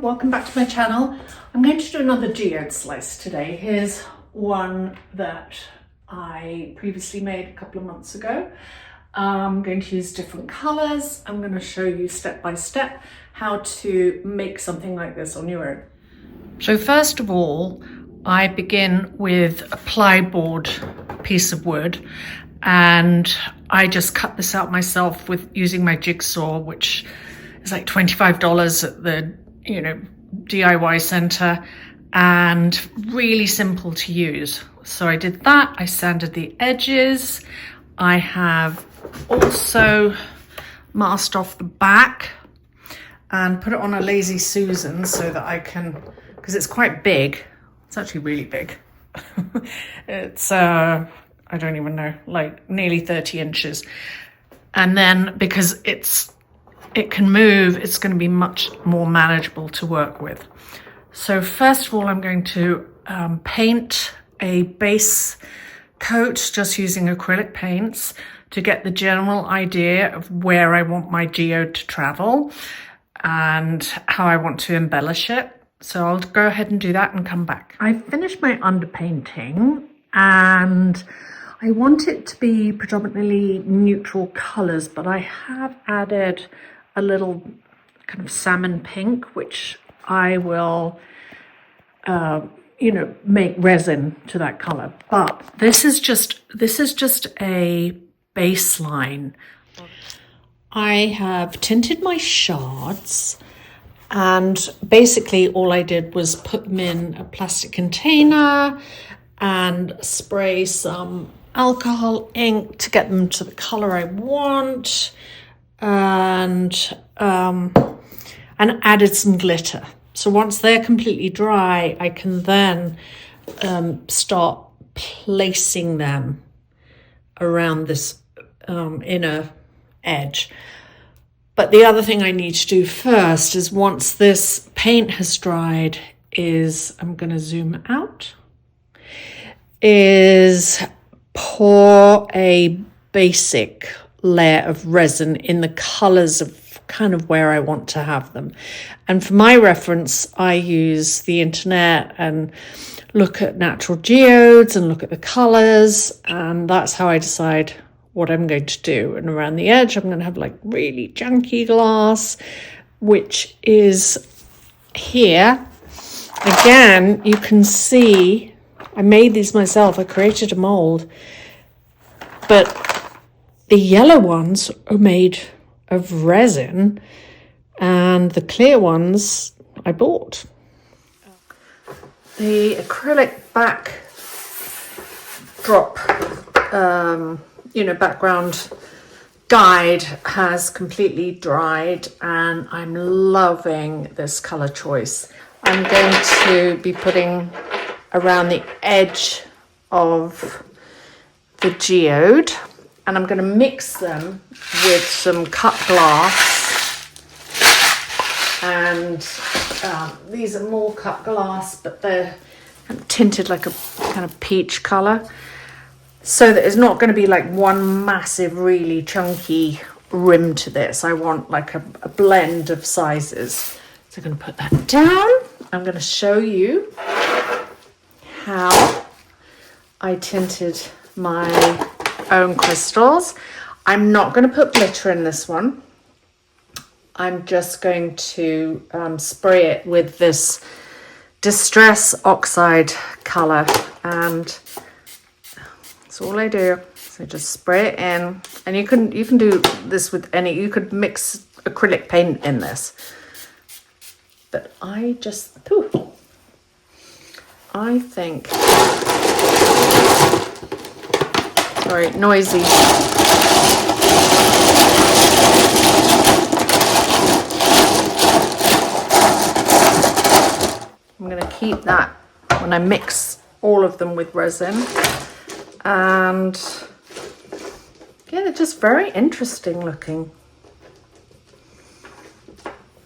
welcome back to my channel. I'm going to do another geode slice today. Here's one that I previously made a couple of months ago. I'm going to use different colors. I'm going to show you step by step how to make something like this on your own. So first of all, I begin with a plyboard piece of wood, and I just cut this out myself with using my jigsaw, which is like $25 at the DIY center, and really simple to use. So I did that. I sanded the edges. I have also masked off the back and put it on a Lazy Susan so that I can, because it's quite big. It's actually really big. It's I don't even know, like nearly 30 inches. And then because it can move, it's going to be much more manageable to work with. So first of all, I'm going to paint a base coat just using acrylic paints to get the general idea of where I want my geode to travel and how I want to embellish it. So I'll go ahead and do that and come back. I finished my underpainting and I want it to be predominantly neutral colors, but I have added a little kind of salmon pink, which I will, make resin to that color. But this is just a baseline. I have tinted my shards, and basically all I did was put them in a plastic container and spray some alcohol ink to get them to the color I want. And added some glitter. So once they're completely dry, I can then start placing them around this inner edge. But the other thing I need to do first is, once this paint has dried, I'm going to zoom out, is pour a basic layer of resin in the colors of kind of where I want to have them. And for my reference, I use the internet and look at natural geodes and look at the colors, and that's how I decide what I'm going to do. And around the edge, I'm going to have like really junky glass, which is here. Again, you can see I made these myself. I created a mold, but the yellow ones are made of resin and the clear ones I bought. The acrylic backdrop, background guide has completely dried, and I'm loving this color choice. I'm going to be putting around the edge of the geode, and I'm going to mix them with some cut glass. And these are more cut glass, but they're tinted like a kind of peach color, so that it's not going to be like one massive, really chunky rim to this. I want like a blend of sizes. So I'm going to put that down. I'm going to show you how I tinted my own crystals. I'm not going to put glitter in this one. I'm just going to spray it with this Distress Oxide color, and that's all I do. So just spray it in, and you can do this with any. You could mix acrylic paint in this, but I think. Sorry, noisy. I'm going to keep that when I mix all of them with resin. And yeah, they're just very interesting looking.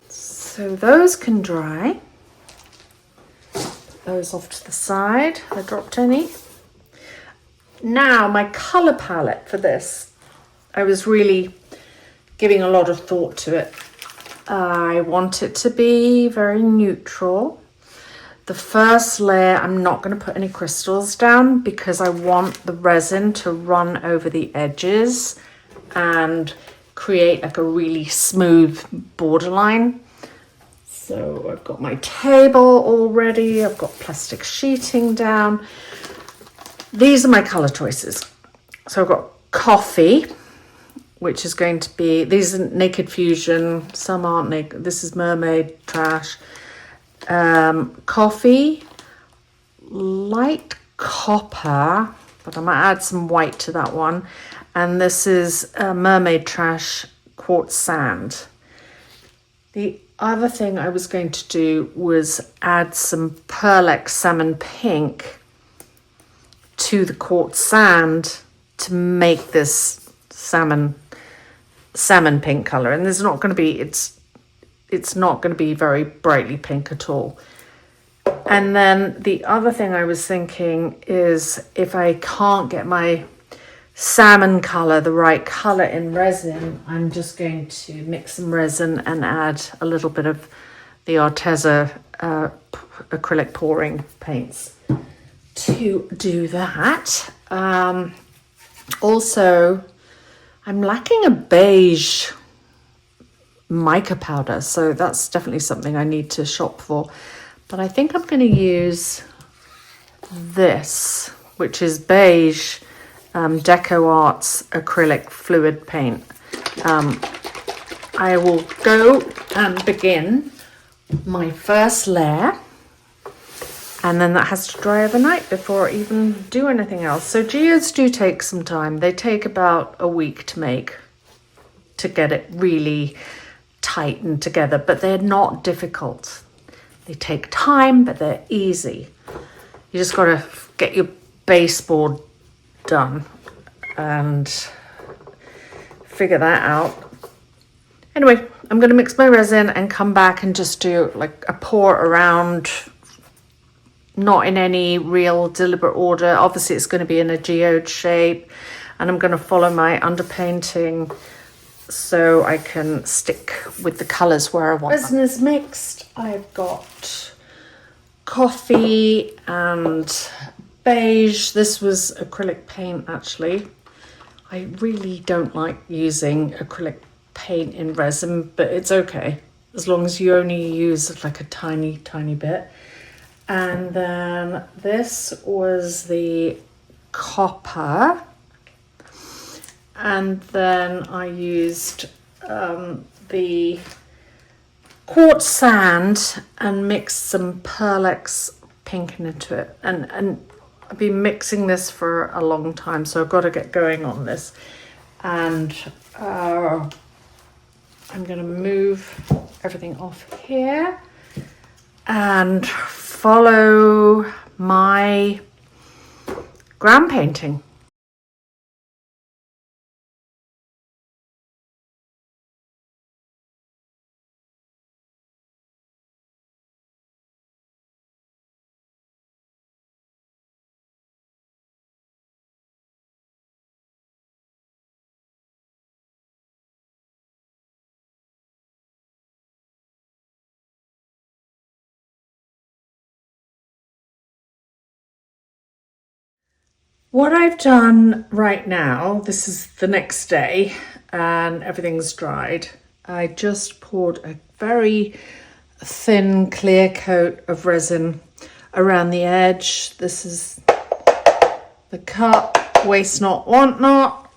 So those can dry. Put those off to the side. I dropped any. Now my color palette for this, I was really giving a lot of thought to it. I want it to be very neutral. The first layer, I'm not going to put any crystals down because I want the resin to run over the edges and create like a really smooth borderline. So I've got my table all ready. I've got plastic sheeting down. These are my color choices. So I've got coffee, which is going to be, these are Naked Fusion. Some aren't naked. This is Mermaid Trash. Coffee, light copper, but I might add some white to that one. And this is Mermaid Trash Quartz Sand. The other thing I was going to do was add some Pearlex Salmon Pink to the quartz sand to make this salmon pink color. And there's not going to be, it's not going to be very brightly pink at all. And then the other thing I was thinking is if I can't get my salmon color, the right color in resin, I'm just going to mix some resin and add a little bit of the Arteza acrylic pouring paints to do that. Also, I'm lacking a beige mica powder, so that's definitely something I need to shop for. But I think I'm going to use this, which is beige Deco Arts acrylic fluid paint. I will go and begin my first layer, and then that has to dry overnight before I even do anything else. So geodes do take some time. They take about a week to make, to get it really tightened together, but they're not difficult. They take time, but they're easy. You just got to get your baseboard done and figure that out. Anyway, I'm going to mix my resin and come back and just do like a pour around, not in any real deliberate order. Obviously it's going to be in a geode shape, and I'm going to follow my underpainting so I can stick with the colors where I want. Resin is mixed. I've got coffee and beige. This was acrylic paint actually. I really don't like using acrylic paint in resin, but it's okay as long as you only use like a tiny bit. And then this was the copper, and then I used the quartz sand and mixed some Pearlex pink into it, and I've been mixing this for a long time, so I've got to get going on this. And I'm going to move everything off here and follow my ground painting. What I've done right now, this is the next day and everything's dried. I just poured a very thin clear coat of resin around the edge. This is the cup, waste not, want not.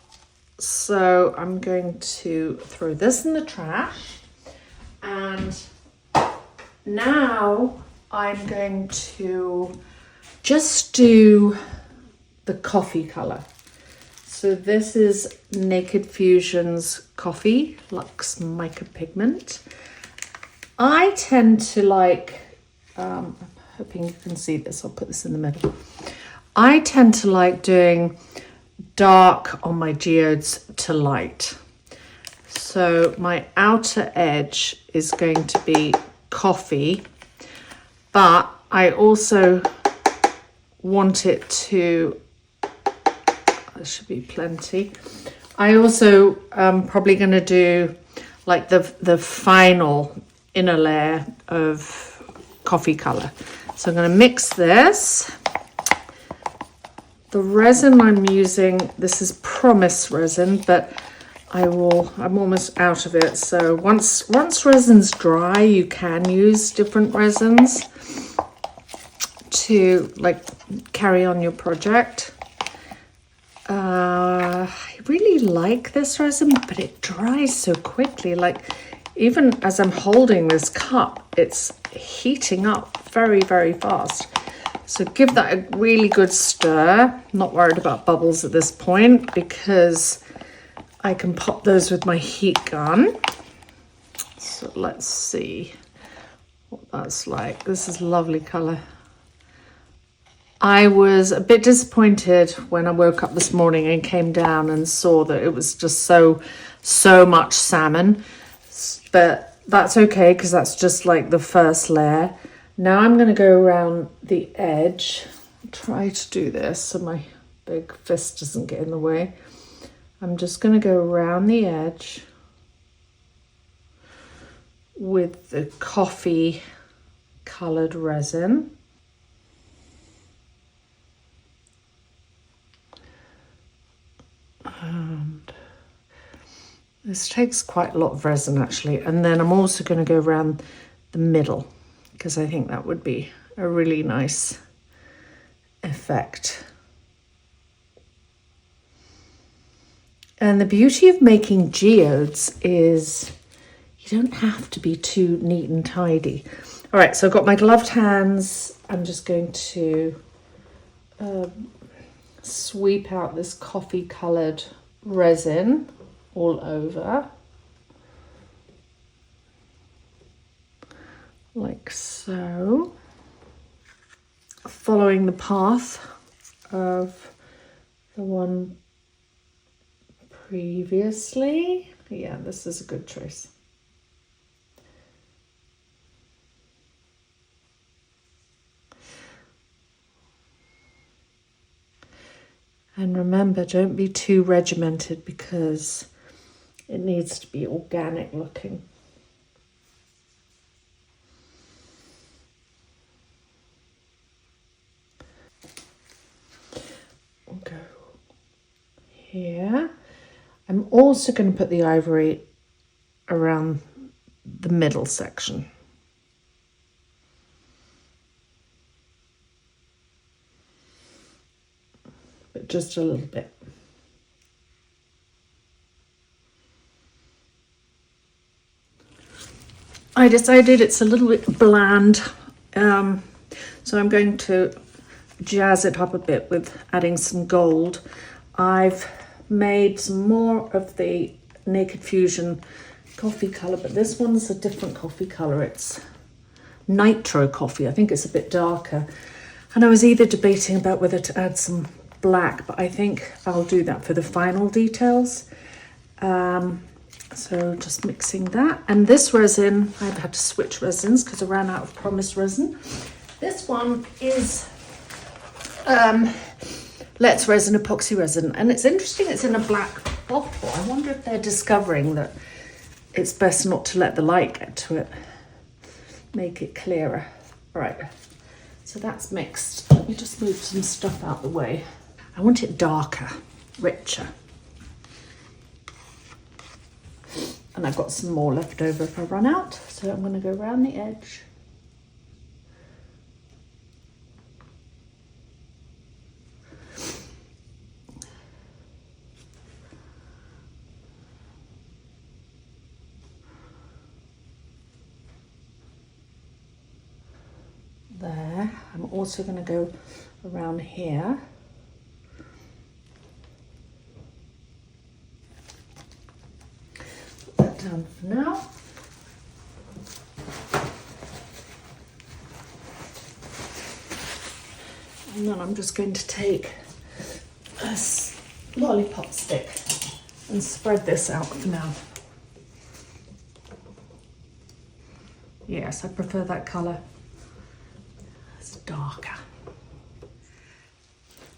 So I'm going to throw this in the trash, and now I'm going to just do the coffee color. So this is Naked Fusion's Coffee Luxe Mica Pigment. I tend to like, I'm hoping you can see this, I'll put this in the middle. I tend to like doing dark on my geodes to light. So my outer edge is going to be coffee, but I also want it to, there should be plenty. I also probably going to do like the final inner layer of coffee color. So I'm going to mix this. The resin I'm using, this is Promise resin, but I'm almost out of it. So once resin's dry, you can use different resins to like carry on your project. I really like this resin, but it dries so quickly. Like even as I'm holding this cup, it's heating up very, very fast. So give that a really good stir. Not worried about bubbles at this point because I can pop those with my heat gun. So let's see what that's like. This is a lovely color. I was a bit disappointed when I woke up this morning and came down and saw that it was just so much salmon, but that's okay because that's just like the first layer. Now I'm going to go around the edge. Try to do this so my big fist doesn't get in the way. I'm just going to go around the edge with the coffee colored resin. And this takes quite a lot of resin actually. And then I'm also going to go around the middle because I think that would be a really nice effect. And the beauty of making geodes is you don't have to be too neat and tidy. All right, so I've got my gloved hands. I'm just going to sweep out this coffee colored resin all over, like so, following the path of the one previously. Yeah, this is a good choice. And remember, don't be too regimented because it needs to be organic looking. We'll go here. I'm also going to put the ivory around the middle section. But just a little bit. I decided it's a little bit bland, so I'm going to jazz it up a bit with adding some gold. I've made some more of the Naked Fusion coffee colour, but this one's a different coffee colour. It's Nitro Coffee. I think it's a bit darker. And I was either debating about whether to add some black, but I think I'll do that for the final details. So just mixing that. And this resin, I've had to switch resins because I ran out of Promise resin. This one is Let's Resin epoxy resin, and it's interesting it's in a black bottle. I wonder if they're discovering that it's best not to let the light get to it, make it clearer. Right, so that's mixed. Let me just move some stuff out the way. I want it darker, richer. And I've got some more left over if I run out, so I'm going to go around the edge. There. I'm also going to go around here. Put that down for now. And then I'm just going to take a lollipop stick and spread this out for now. Yes, I prefer that colour. It's darker.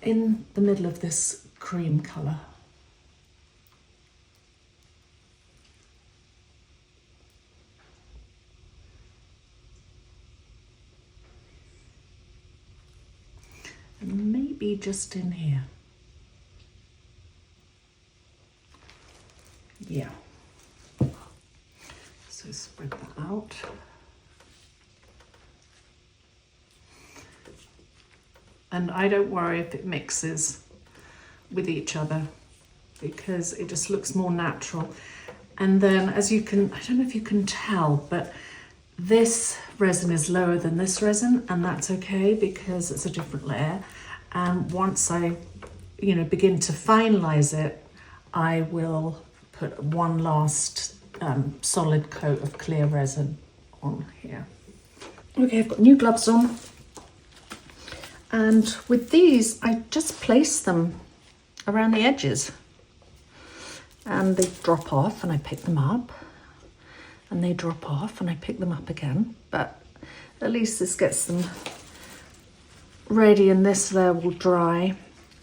In the middle of this cream colour. be just in here. Yeah. So spread that out. And I don't worry if it mixes with each other because it just looks more natural. And then as you can, I don't know if you can tell, but this resin is lower than this resin, and that's okay because it's a different layer. And once I, begin to finalize it, I will put one last solid coat of clear resin on here. Okay, I've got new gloves on. And with these, I just place them around the edges. And they drop off and I pick them up. And they drop off and I pick them up again. But at least this gets them ready and this there will dry.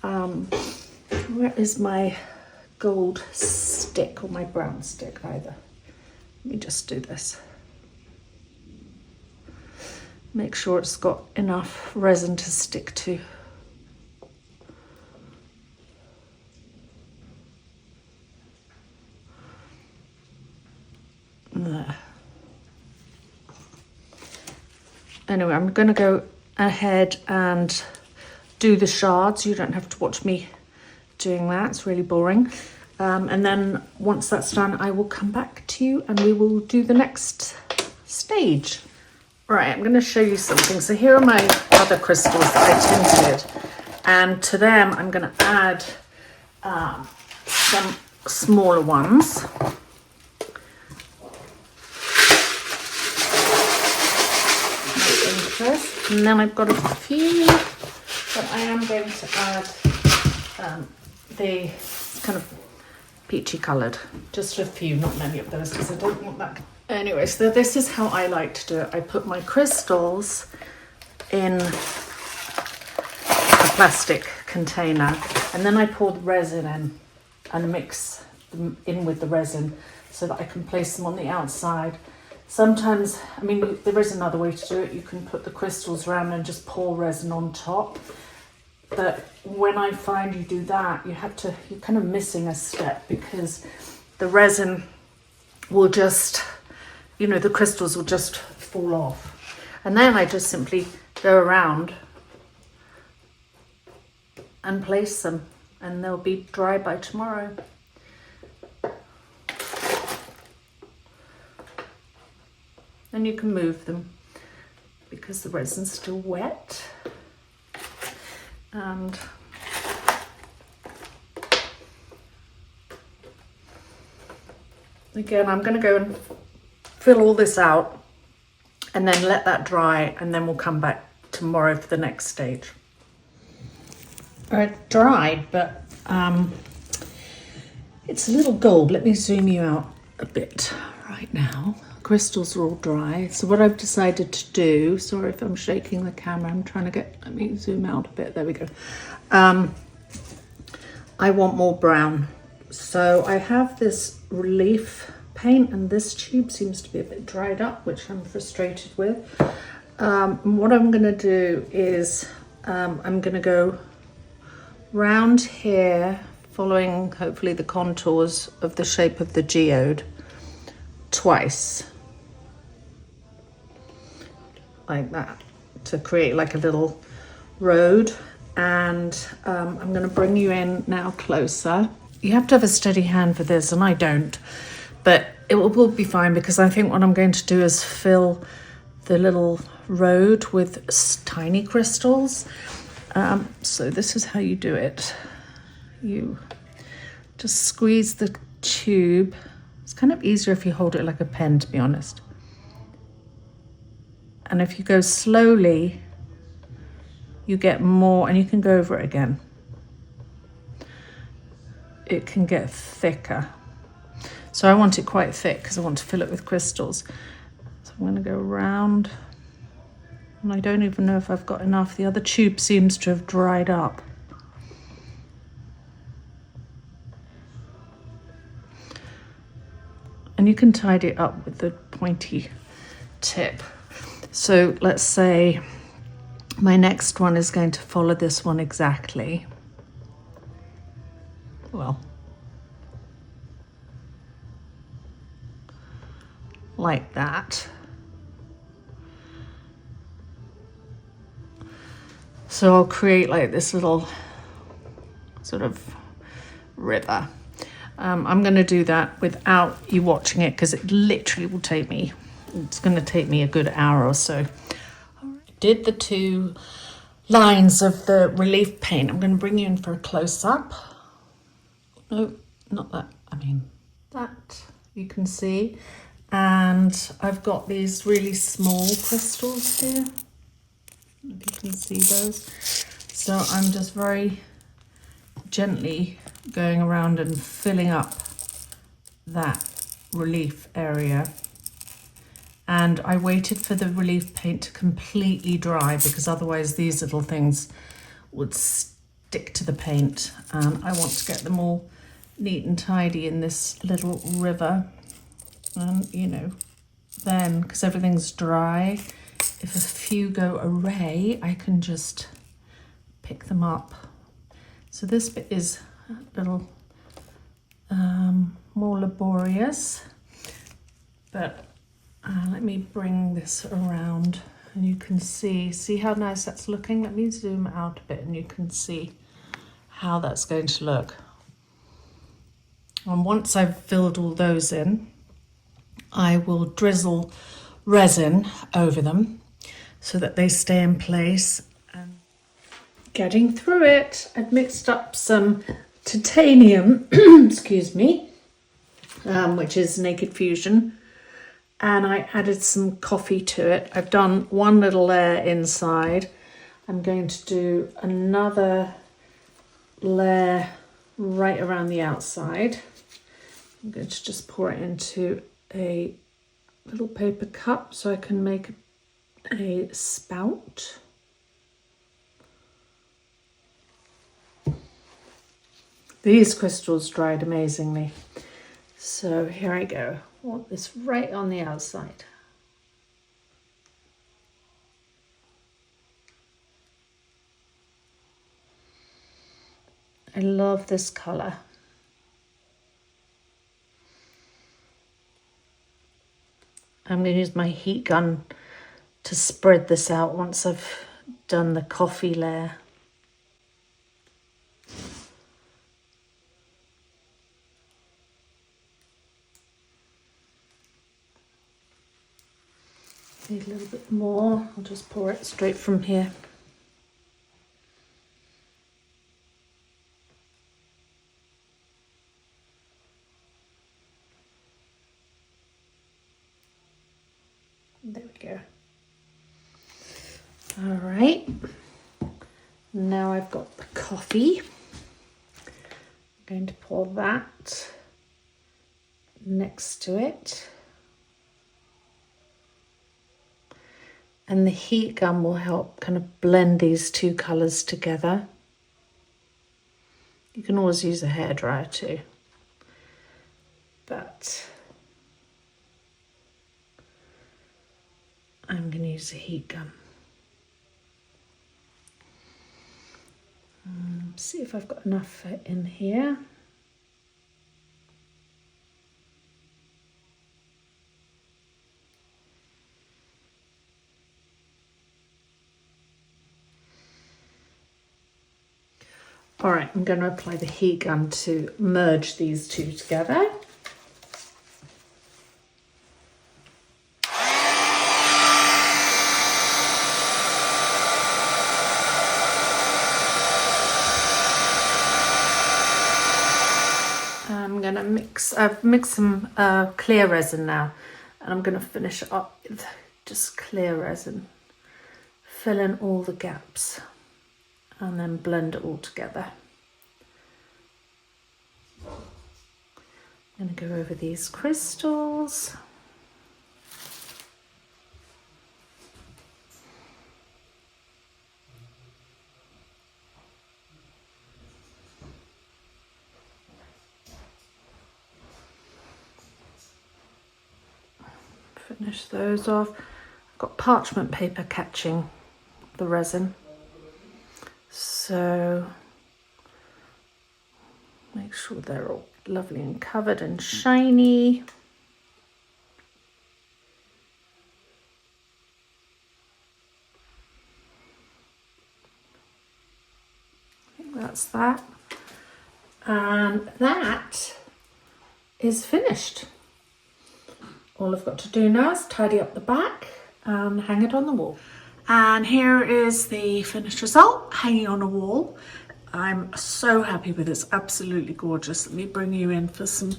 Where is my gold stick or my brown stick either? Let me just do this. Make sure it's got enough resin to stick to. There. Anyway, I'm going to go ahead and do the shards. You don't have to watch me doing that. It's really boring. And then once that's done, I will come back to you and we will do the next stage. Right, I'm going to show you something. So here are my other crystals that I tinted, and to them I'm going to add some smaller ones. And then I've got a few that I am going to add the kind of peachy coloured, just a few, not many of those because I don't want that. Anyway, so this is how I like to do it. I put my crystals in a plastic container and then I pour the resin in and mix them in with the resin so that I can place them on the outside. Sometimes, I mean, there is another way to do it. You can put the crystals around and just pour resin on top. But when I find you do that, you're kind of missing a step because the resin will just, the crystals will just fall off. And then I just simply go around and place them and they'll be dry by tomorrow. And you can move them because the resin's still wet. And again, I'm going to go and fill all this out and then let that dry, and then we'll come back tomorrow for the next stage. It dried, but it's a little gold. Let me zoom you out a bit right now. Crystals are all dry. So what I've decided to do, sorry if I'm shaking the camera, I'm trying to let me zoom out a bit, there we go. I want more brown. So I have this relief paint and this tube seems to be a bit dried up, which I'm frustrated with. What I'm gonna do is I'm gonna go round here, following hopefully the contours of the shape of the geode twice. Like that, to create like a little road. And I'm going to bring you in now closer. You have to have a steady hand for this, and I don't, but it will be fine because I think what I'm going to do is fill the little road with tiny crystals. So this is how you do it. You just squeeze the tube. It's kind of easier if you hold it like a pen, to be honest. And if you go slowly, you get more, and you can go over it again. It can get thicker. So I want it quite thick because I want to fill it with crystals. So I'm going to go around, and I don't even know if I've got enough. The other tube seems to have dried up. And you can tidy it up with the pointy tip. So let's say My next one is going to follow this one exactly. Well, like that. So I'll create like this little sort of river. I'm going to do that without you watching it because it literally will take me, it's going to take me a good hour or so. Did the 2 lines of the relief paint. I'm going to bring you in for a close-up. No, not that. I mean, that you can see. And I've got these really small crystals here. If you can see those. So I'm just very gently going around and filling up that relief area. And I waited for the relief paint to completely dry because otherwise these little things would stick to the paint. And I want to get them all neat and tidy in this little river. And you know, then because everything's dry, if a few go awry, I can just pick them up. So this bit is a little more laborious, but let me bring this around and you can see how nice that's looking. Let me zoom out a bit and you can see how that's going to look. And once I've filled all those in, I will drizzle resin over them so that they stay in place. And getting through it, I've mixed up some titanium, excuse me, which is Naked Fusion, and I added some coffee to it. I've done one little layer inside. I'm going to do another layer right around the outside. I'm going to just pour it into a little paper cup so I can make a spout. These crystals dried amazingly. So here I go. I want this right on the outside. I love this colour. I'm going to use my heat gun to spread this out once I've done the coffee layer. Need a little bit more. I'll just pour it straight from here. There we go. All right. Now I've got the coffee. I'm going to pour that next to it. And the heat gun will help kind of blend these 2 colours together. You can always use a hairdryer too. But I'm going to use a heat gun. See if I've got enough in here. All right, I'm going to apply the heat gun to merge these 2 together. I'm going to mix, I've mixed some clear resin now, and I'm going to finish it up with just clear resin. Fill in all the gaps. And then blend it all together. I'm going to go over these crystals. Finish those off. I've got parchment paper catching the resin. So make sure they're all lovely and covered and shiny. I think that's that. And that is finished. All I've got to do now is tidy up the back and hang it on the wall. And here is the finished result, hanging on a wall. I'm so happy with it, it's absolutely gorgeous. Let me bring you in for some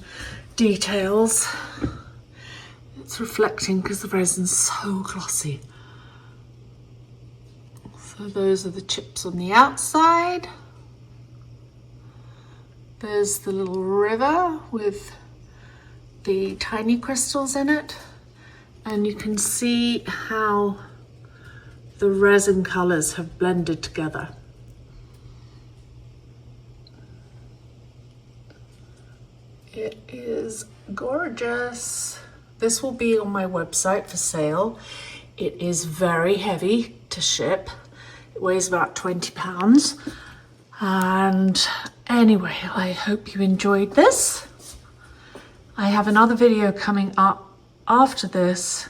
details. It's reflecting because the resin's so glossy. So those are the chips on the outside. There's the little river with the tiny crystals in it. And you can see how the resin colours have blended together. It is gorgeous. This will be on my website for sale. It is very heavy to ship. It weighs about 20 pounds. And anyway, I hope you enjoyed this. I have another video coming up after this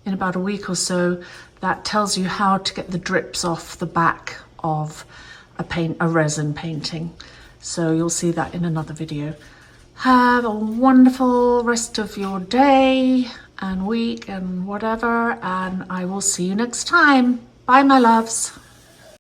in about a week or so that tells you how to get the drips off the back of a resin painting. So you'll see that in another video. Have a wonderful rest of your day and week and whatever, and I will see you next time. Bye, my loves.